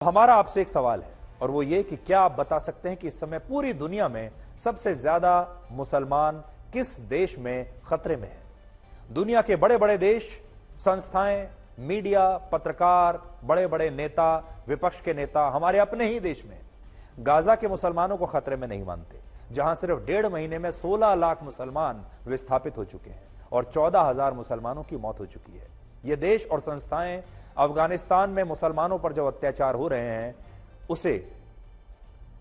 हमारा आपसे एक सवाल है और वो ये कि क्या आप बता सकते हैं कि इस समय पूरी दुनिया में सबसे ज्यादा मुसलमान किस देश में खतरे में हैं? दुनिया के बड़े बड़े देश, संस्थाएं, मीडिया, पत्रकार, बड़े बड़े नेता, विपक्ष के नेता हमारे अपने ही देश में गाजा के मुसलमानों को खतरे में नहीं मानते, जहां सिर्फ 1.5 महीने में 16 लाख मुसलमान विस्थापित हो चुके हैं और 14,000 मुसलमानों की मौत हो चुकी है। ये देश और संस्थाएं अफगानिस्तान में मुसलमानों पर जो अत्याचार हो रहे हैं उसे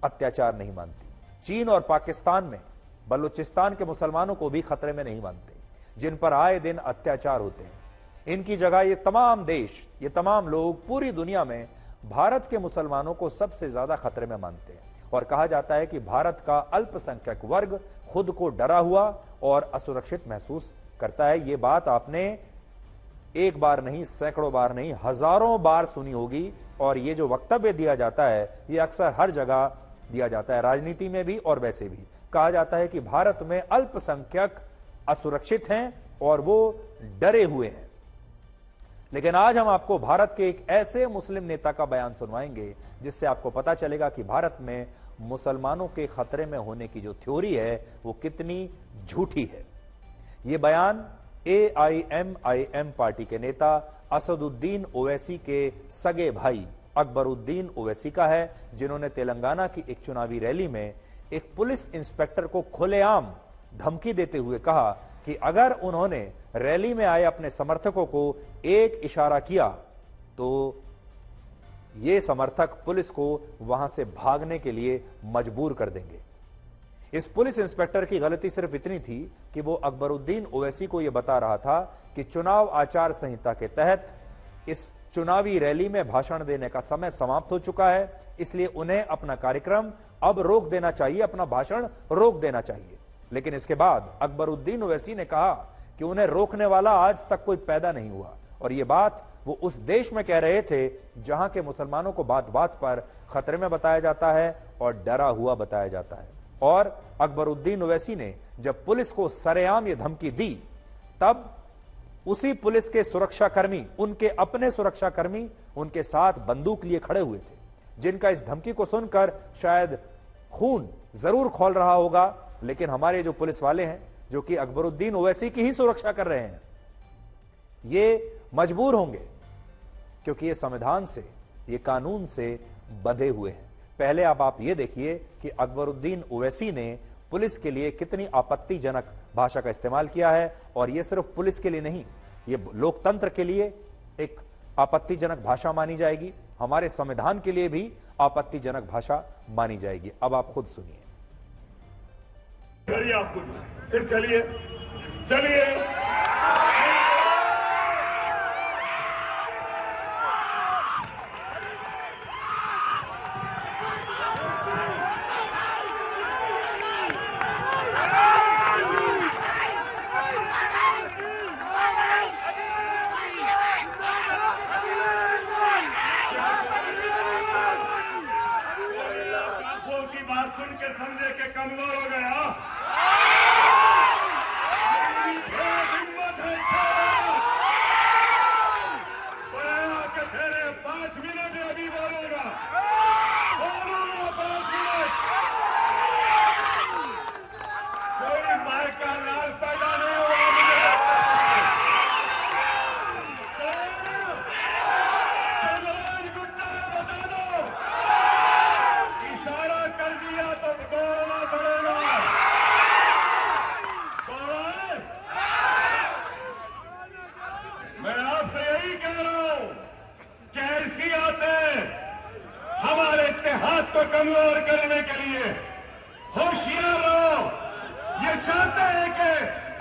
अत्याचार नहीं मानती। चीन और पाकिस्तान में बलूचिस्तान के मुसलमानों को भी खतरे में नहीं मानते, जिन पर आए दिन अत्याचार होते हैं। इनकी जगह ये तमाम देश, ये तमाम लोग पूरी दुनिया में भारत के मुसलमानों को सबसे ज्यादा खतरे में मानते हैं और कहा जाता है कि भारत का अल्पसंख्यक वर्ग खुद को डरा हुआ और असुरक्षित महसूस करता है। ये बात आपने एक बार नहीं, सैकड़ों बार नहीं, हजारों बार सुनी होगी और ये जो वक्तव्य दिया जाता है ये अक्सर हर जगह दिया जाता है, राजनीति में भी और वैसे भी कहा जाता है कि भारत में अल्पसंख्यक असुरक्षित हैं और वो डरे हुए हैं। लेकिन आज हम आपको भारत के एक ऐसे मुस्लिम नेता का बयान सुनवाएंगे जिससे आपको पता चलेगा कि भारत में मुसलमानों के खतरे में होने की जो थ्योरी है वो कितनी झूठी है। ये बयान AIMIM पार्टी के नेता असदुद्दीन ओवैसी के सगे भाई अकबरुद्दीन ओवैसी का है, जिन्होंने तेलंगाना की एक चुनावी रैली में एक पुलिस इंस्पेक्टर को खुलेआम धमकी देते हुए कहा कि अगर उन्होंने रैली में आए अपने समर्थकों को एक इशारा किया तो ये समर्थक पुलिस को वहां से भागने के लिए मजबूर कर देंगे। इस पुलिस इंस्पेक्टर की गलती सिर्फ इतनी थी कि वो अकबरुद्दीन ओवैसी को यह बता रहा था कि चुनाव आचार संहिता के तहत इस चुनावी रैली में भाषण देने का समय समाप्त हो चुका है, इसलिए उन्हें अपना कार्यक्रम अब रोक देना चाहिए, अपना भाषण रोक देना चाहिए। लेकिन इसके बाद अकबरुद्दीन ओवैसी ने कहा कि उन्हें रोकने वाला आज तक कोई पैदा नहीं हुआ और यह बात वो उस देश में कह रहे थे जहां के मुसलमानों को बात बात पर खतरे में बताया जाता है और डरा हुआ बताया जाता है। और अकबरुद्दीन ओवैसी ने जब पुलिस को सरेआम ये धमकी दी तब उसी पुलिस के सुरक्षाकर्मी, उनके अपने सुरक्षाकर्मी उनके साथ बंदूक लिए खड़े हुए थे, जिनका इस धमकी को सुनकर शायद खून जरूर खौल रहा होगा। लेकिन हमारे जो पुलिस वाले हैं जो कि अकबरुद्दीन ओवैसी की ही सुरक्षा कर रहे हैं, ये मजबूर होंगे क्योंकि ये संविधान से, ये कानून से बंधे हुए हैं। पहले अब आप ये देखिए कि अकबरुद्दीन ओवैसी ने पुलिस के लिए कितनी आपत्तिजनक भाषा का इस्तेमाल किया है और ये सिर्फ पुलिस के लिए नहीं, ये लोकतंत्र के लिए एक आपत्तिजनक भाषा मानी जाएगी, हमारे संविधान के लिए भी आपत्तिजनक भाषा मानी जाएगी। अब आप खुद सुनिए। आपको फिर चलिए चलिए सुन के समझे के कमजोर हो गया। हिम्मत है के ठहरे 5 मिनट अभी बोलूंगा, 5 मिनट। कोई माइक का लाल पैदा नहीं हुआ हाथ को कमजोर करने के लिए। होशियार लोग ये चाहते हैं कि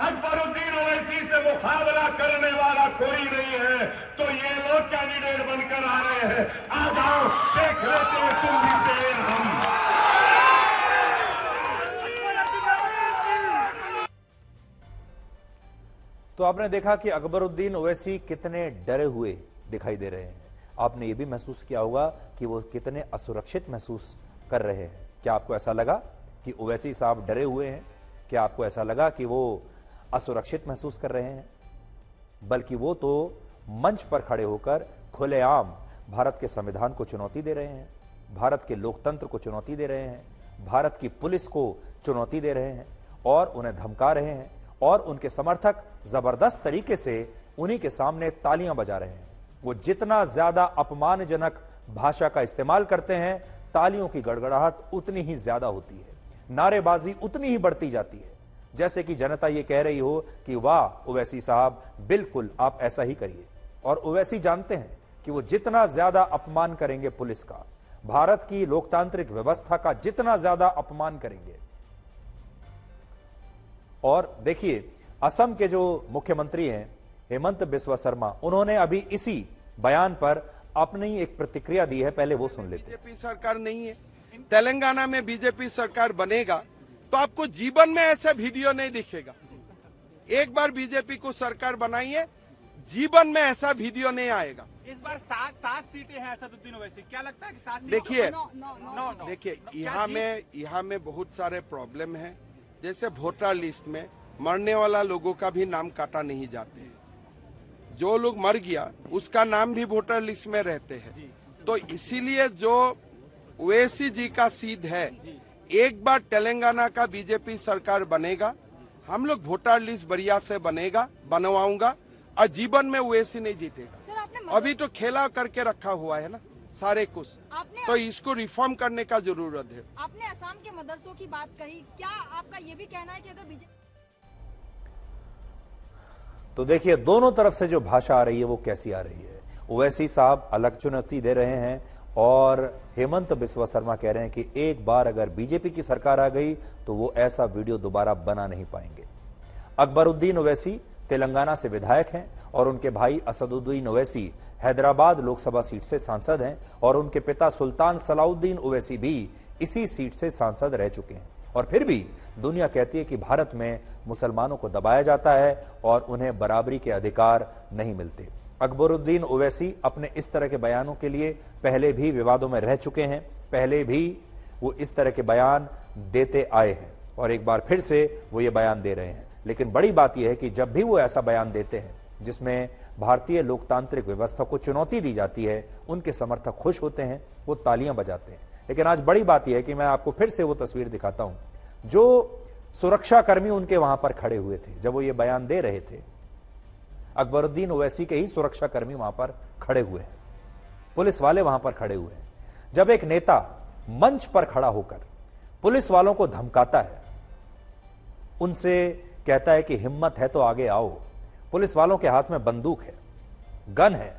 अकबरुद्दीन ओवैसी से मुकाबला करने वाला कोई नहीं है, तो ये लोग कैंडिडेट बनकर आ रहे हैं। आ जाओ, देख लेते हैं तुम जीते हम। तो आपने देखा कि अकबरुद्दीन ओवैसी कितने डरे हुए दिखाई दे रहे हैं। आपने ये भी महसूस किया होगा कि वो कितने असुरक्षित महसूस कर रहे हैं। क्या आपको ऐसा लगा कि ओवैसी साहब डरे हुए हैं? क्या आपको ऐसा लगा कि वो असुरक्षित महसूस कर रहे हैं? बल्कि वो तो मंच पर खड़े होकर खुलेआम भारत के संविधान को चुनौती दे रहे हैं, भारत के लोकतंत्र को चुनौती दे रहे हैं, भारत की पुलिस को चुनौती दे रहे हैं और उन्हें धमका रहे हैं और उनके समर्थक जबरदस्त तरीके से उन्हीं के सामने तालियां बजा रहे हैं। वो जितना ज्यादा अपमानजनक भाषा का इस्तेमाल करते हैं, तालियों की गड़गड़ाहट उतनी ही ज्यादा होती है, नारेबाजी उतनी ही बढ़ती जाती है, जैसे कि जनता ये कह रही हो कि वाह ओवैसी साहब, बिल्कुल आप ऐसा ही करिए। और ओवैसी जानते हैं कि वो जितना ज्यादा अपमान करेंगे पुलिस का, भारत की लोकतांत्रिक व्यवस्था का जितना ज्यादा अपमान करेंगे। और देखिए, असम के जो मुख्यमंत्री हैं हेमंत बिस्वा शर्मा, उन्होंने अभी इसी बयान पर अपनी एक प्रतिक्रिया दी है, पहले वो सुन लेते हैं। बीजेपी सरकार नहीं है, तेलंगाना में बीजेपी सरकार बनेगा तो आपको जीवन में ऐसा वीडियो नहीं दिखेगा। एक बार बीजेपी को सरकार बनाइए, जीवन में ऐसा वीडियो नहीं आएगा। इस बार सात सीटें हैं असदुद्दीन ओवैसी, क्या लगता है कि 7 सीटें? देखिए यहाँ में बहुत सारे प्रॉब्लम है। जैसे वोटर लिस्ट में मरने वाला लोगों का भी नाम काटा नहीं जाते हैं, जो लोग मर गया उसका नाम भी वोटर लिस्ट में रहते हैं। तो इसीलिए जो ओवैसी जी का सीट है, एक बार तेलंगाना का बीजेपी सरकार बनेगा, हम लोग वोटर लिस्ट बढ़िया से बनवाऊंगा और जीवन में ओवैसी नहीं जीतेगा। अभी तो खेला करके रखा हुआ है ना सारे कुछ, तो इसको रिफॉर्म करने का जरूरत है। आपने असम के मदरसों की बात कही, क्या आपका ये भी कहना है कि अगर बीजेपी? तो देखिए, दोनों तरफ से जो भाषा आ रही है वो कैसी आ रही है। ओवैसी साहब अलग चुनौती दे रहे हैं और हेमंत बिस्वा शर्मा कह रहे हैं कि एक बार अगर बीजेपी की सरकार आ गई तो वो ऐसा वीडियो दोबारा बना नहीं पाएंगे। अकबरुद्दीन ओवैसी तेलंगाना से विधायक हैं और उनके भाई असदुद्दीन ओवैसी हैदराबाद लोकसभा सीट से सांसद हैं और उनके पिता सुल्तान सलाउद्दीन ओवैसी भी इसी सीट से सांसद रह चुके हैं। और फिर भी दुनिया कहती है कि भारत में मुसलमानों को दबाया जाता है और उन्हें बराबरी के अधिकार नहीं मिलते। अकबरुद्दीन ओवैसी अपने इस तरह के बयानों के लिए पहले भी विवादों में रह चुके हैं, पहले भी वो इस तरह के बयान देते आए हैं और एक बार फिर से वो ये बयान दे रहे हैं। लेकिन बड़ी बात यह है कि जब भी वो ऐसा बयान देते हैं जिसमें भारतीय लोकतांत्रिक व्यवस्था को चुनौती दी जाती है, उनके समर्थक खुश होते हैं, वो तालियां बजाते हैं। लेकिन आज बड़ी बात यह है कि मैं आपको फिर से वो तस्वीर दिखाता हूं जो सुरक्षाकर्मी उनके वहां पर खड़े हुए थे जब वो ये बयान दे रहे थे। अकबरुद्दीन ओवैसी के ही सुरक्षाकर्मी वहां पर खड़े हुए हैं, पुलिस वाले वहां पर खड़े हुए हैं। जब एक नेता मंच पर खड़ा होकर पुलिस वालों को धमकाता है, उनसे कहता है कि हिम्मत है तो आगे आओ, पुलिस वालों के हाथ में बंदूक है, गन है,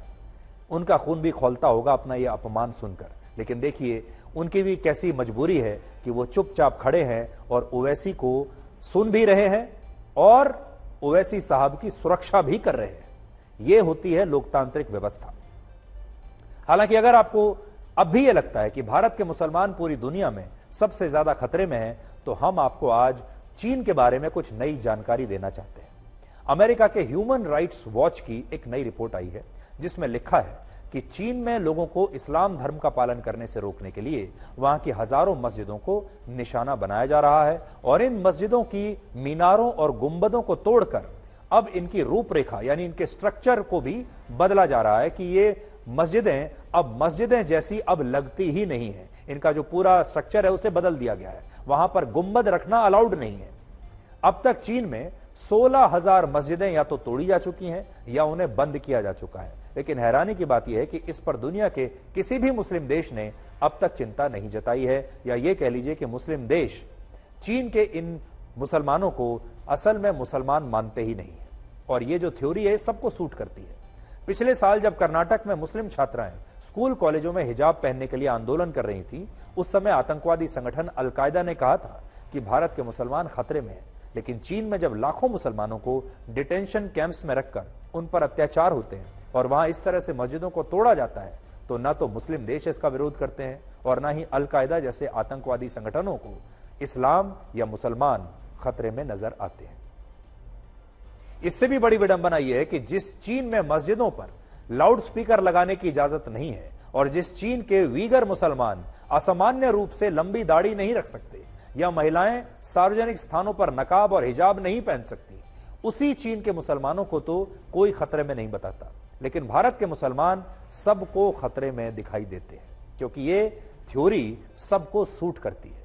उनका खून भी खौलता होगा अपना यह अपमान सुनकर। लेकिन देखिए उनकी भी कैसी मजबूरी है कि वो चुपचाप खड़े हैं और ओवैसी को सुन भी रहे हैं और ओवैसी साहब की सुरक्षा भी कर रहे हैं। यह होती है लोकतांत्रिक व्यवस्था। हालांकि अगर आपको अब भी यह लगता है कि भारत के मुसलमान पूरी दुनिया में सबसे ज्यादा खतरे में हैं, तो हम आपको आज चीन के बारे में कुछ नई जानकारी देना चाहते हैं। अमेरिका के ह्यूमन राइट्स वॉच की एक नई रिपोर्ट आई है जिसमें लिखा है कि चीन में लोगों को इस्लाम धर्म का पालन करने से रोकने के लिए वहां की हजारों मस्जिदों को निशाना बनाया जा रहा है और इन मस्जिदों की मीनारों और गुंबदों को तोड़कर अब इनकी रूपरेखा यानी इनके स्ट्रक्चर को भी बदला जा रहा है कि ये मस्जिदें अब मस्जिदें जैसी अब लगती ही नहीं है। इनका जो पूरा स्ट्रक्चर है उसे बदल दिया गया है, वहां पर गुंबद रखना अलाउड नहीं है। अब तक चीन में 16,000 मस्जिदें या तो तोड़ी जा चुकी हैं या उन्हें बंद किया जा चुका है। लेकिन हैरानी की बात यह है कि इस पर दुनिया के किसी भी मुस्लिम देश ने अब तक चिंता नहीं जताई है, या यह कह लीजिए कि मुस्लिम देश चीन के इन मुसलमानों को असल में मुसलमान मानते ही नहीं है। और ये जो थ्योरी है सबको सूट करती है। पिछले साल जब कर्नाटक में मुस्लिम छात्राएं स्कूल कॉलेजों में हिजाब पहनने के लिए आंदोलन कर रही थी, उस समय आतंकवादी संगठन अलकायदा ने कहा था कि भारत के मुसलमान खतरे में हैं। लेकिन चीन में जब लाखों मुसलमानों को डिटेंशन कैंप्स में रखकर उन पर अत्याचार होते हैं और वहां इस तरह से मस्जिदों को तोड़ा जाता है, तो ना तो मुस्लिम देश इसका विरोध करते हैं और ना ही अलकायदा जैसे आतंकवादी संगठनों को इस्लाम या मुसलमान खतरे में नजर आते हैं। इससे भी बड़ी विडंबना यह है कि जिस चीन में मस्जिदों पर लाउड स्पीकर लगाने की इजाजत नहीं है और जिस चीन के वीगर मुसलमान असामान्य रूप से लंबी दाढ़ी नहीं रख सकते या महिलाएं सार्वजनिक स्थानों पर नकाब और हिजाब नहीं पहन सकती, उसी चीन के मुसलमानों को तो कोई खतरे में नहीं बताता। लेकिन भारत के मुसलमान सबको खतरे में दिखाई देते हैं, क्योंकि ये थ्योरी सबको सूट करती है।